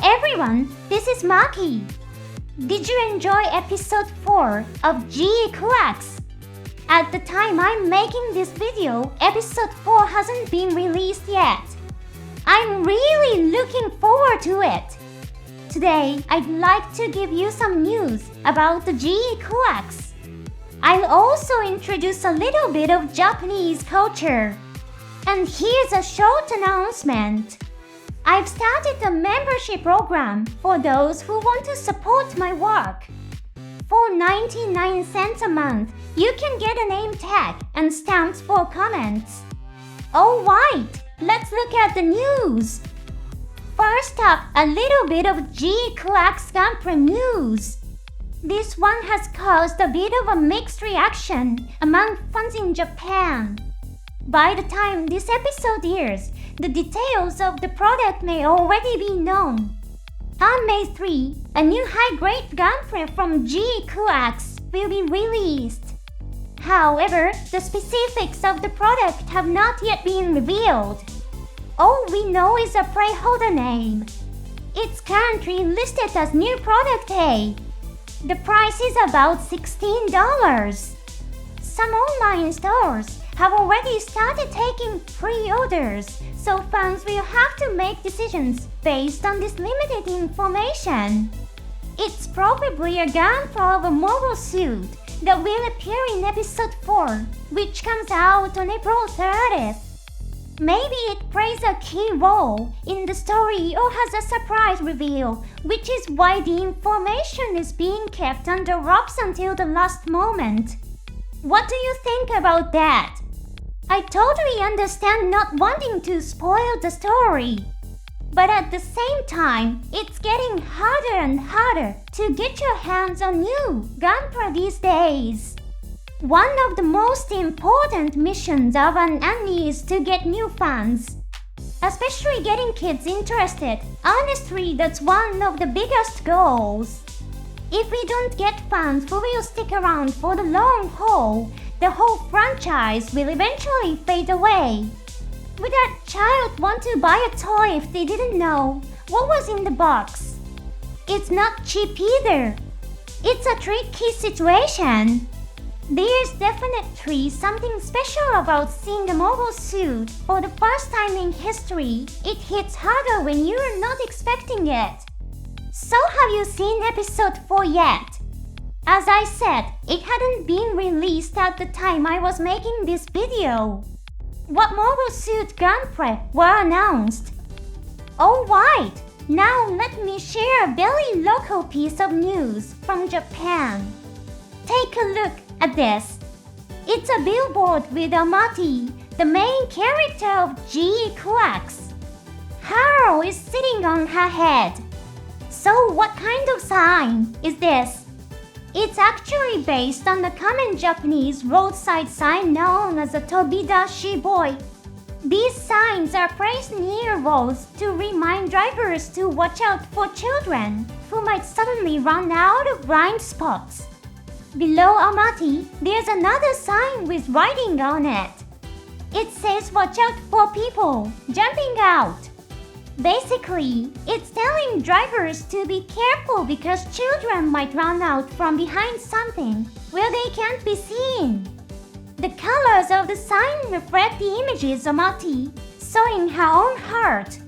everyone, this is Maki. Did you enjoy episode 4 of GQuuuuuX? At the time I'm making this video, episode 4 hasn't been released yet. I'm really looking forward to it. Today, I'd like to give you some news about the GQuuuuuX. I'll also introduce a little bit of Japanese culture. And here's a short announcement. I've started a membership program for those who want to support my work. For 99 cents a month, you can get a name tag and stamps for comments. Alright, let's look at the news. First up, a little bit of GQuuuuuX Gunpla news. This one has caused a bit of a mixed reaction among fans in Japan. By the time this episode airs, the details of the product may already be known. On May 3, a new high-grade Gunpla from GQuuuuuX will be released. However, the specifics of the product have not yet been revealed. All we know is a placeholder name. It's currently listed as New Product A. The price is about $16. Some online stores have already started taking pre-orders, so fans will have to make decisions based on this limited information. It's probably a Gunpla of a mobile suit that will appear in episode 4, which comes out on April 30th. Maybe it plays a key role in the story or has a surprise reveal, which is why the information is being kept under wraps until the last moment. What do you think about that? I totally understand not wanting to spoil the story. But at the same time, it's getting harder and harder to get your hands on new Gunpla these days. One of the most important missions of an anime is to get new fans. Especially getting kids interested. Honestly, that's one of the biggest goals. If we don't get fans who will stick around for the long haul, the whole franchise will eventually fade away. Would a child want to buy a toy if they didn't know what was in the box? It's not cheap either. It's a tricky situation. There's definitely something special about seeing a mobile suit for the first time in history. It hits harder when you're not expecting it. So have you seen episode 4 yet? As I said, it hadn't been released at the time I was making this video. What mobile suit Gunpla were announced? Alright, now let me share a very local piece of news from Japan. Take a look at this. It's a billboard with Maki, the main character of GQuuuuuX. Haro is sitting on her head. So what kind of sign is this? It's actually based on the common Japanese roadside sign known as a tobidashi boy. These signs are placed near roads to remind drivers to watch out for children who might suddenly run out of blind spots. Below Amati, there's another sign with writing on it. It says watch out for people jumping out. Basically, it's telling drivers to be careful because children might run out from behind something where they can't be seen. The colors of the sign reflect the images of Maki sewing her own heart.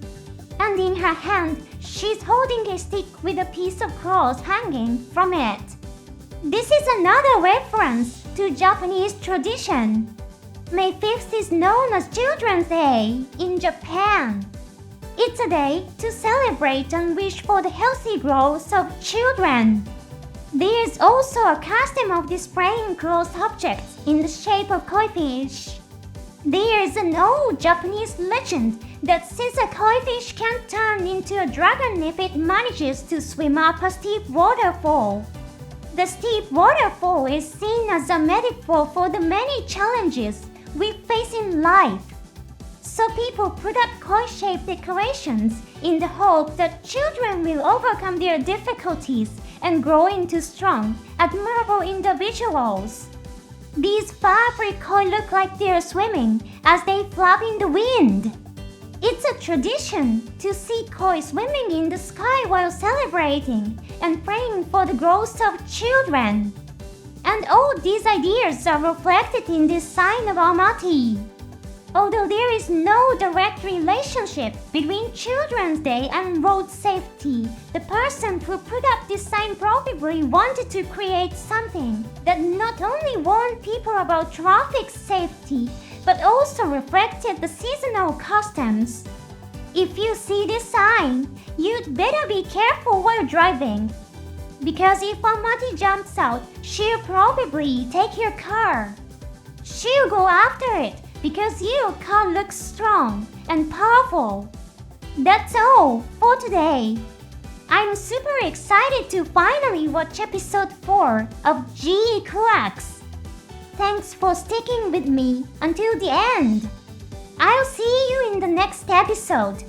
And in her hand, she's holding a stick with a piece of cloth hanging from it. This is another reference to Japanese tradition. May 5th is known as Children's Day in Japan. It's a day to celebrate and wish for the healthy growth of children. There's also a custom of displaying closed objects in the shape of koi fish. There's an old Japanese legend that says a koi fish can turn into a dragon if it manages to swim up a steep waterfall. The steep waterfall is seen as a metaphor for the many challenges we face in life. So people put up koi-shaped decorations in the hope that children will overcome their difficulties and grow into strong, admirable individuals. These fabric koi look like they're swimming as they flap in the wind. It's a tradition to see koi swimming in the sky while celebrating and praying for the growth of children. And all these ideas are reflected in this sign of Almaty. Although there is no direct relationship between Children's Day and road safety, the person who put up this sign probably wanted to create something that not only warned people about traffic safety, but also reflected the seasonal customs. If you see this sign, you'd better be careful while driving. Because if Almaty jumps out, she'll probably take your car. She'll go after it because your car looks strong and powerful. That's all for today. I'm super excited to finally watch episode 4 of GQuuuuuX. Thanks for sticking with me until the end. I'll see you in the next episode.